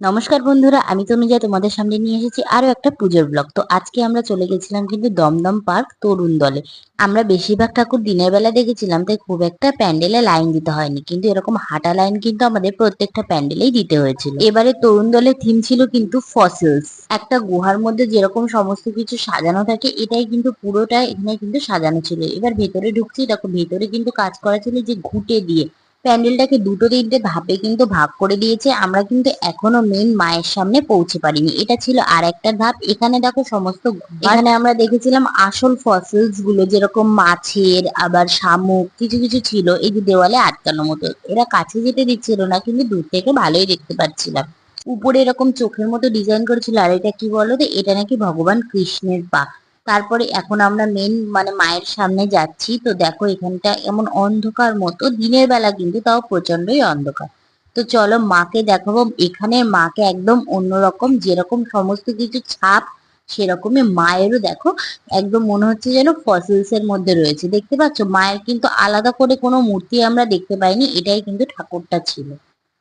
নমস্কার বন্ধুরা, আমি তনুজা তোমাদের সামনে নিয়ে এসেছি আরো একটা পুজোর ব্লগ। তো আজকে আমরা চলে গেছিলাম কিন্তু দমদম পার্ক তরুণ দলে। আমরা বেশিরভাগ ঠাকুর দিনের বেলা দেখেছিলাম, তাই খুব একটা প্যান্ডেলে লাইন দিতে হয়নি, কিন্তু এরকম হাঁটা লাইন কিন্তু আমাদের প্রত্যেকটা প্যান্ডেলেই দিতে হয়েছিল। এবারে তরুণ দলের থিম ছিল কিন্তু ফসিলস। একটা গুহার মধ্যে যেরকম সমস্ত কিছু সাজানো থাকে, এটাই কিন্তু পুরোটা এখানে কিন্তু সাজানো ছিল। এবার ভেতরে ঢুকছি, দেখো ভেতরে কিন্তু কাজ করা ছিল যে ঘুঁটে দিয়ে। প্যান্ডেলটাকে দুটো তিনটে ধাপে কিন্তু ভাগ করে দিয়েছে। আমরা কিন্তু এখনো মেন মায়ের সামনে পৌঁছে পারিনি, এটা ছিল আর একটা ধাপ। এখানে দেখো সমস্ত এখানে আমরা দেখেছিলাম আসল ফসিলস গুলো, যেরকম মাছের, আবার শামুক, কিছু কিছু ছিল এই যে দেওয়ালে আটকানো মতো। এরা কাছে যেতে দিচ্ছিল না, কিন্তু দূর থেকে ভালোই দেখতে পাচ্ছিলাম। উপরে এরকম চোখের মতো ডিজাইন করেছিল। আর এটা কি বলো তো, এটা নাকি ভগবান কৃষ্ণের পা। তারপরে এখন আমরা মেন মায়ের সামনে যাচ্ছি। তো দেখো এখানটা এমন অন্ধকার মতো, দিনের বেলা কিন্তু তাও প্রচন্ডই অন্ধকার। তো চলো মাকে দেখাবো। এখানে মাকে একদম অন্যরকম, যেরকম সমস্ত কিছু ছাপ সেরকমই মায়েরও দেখো। একদম মনে হচ্ছে যেন ফসিলস এর মধ্যে রয়েছে। দেখতে পাচ্ছ মায়ের কিন্তু আলাদা করে কোনো মূর্তি আমরা দেখতে পাইনি, এটাই কিন্তু ঠাকুরটা ছিল।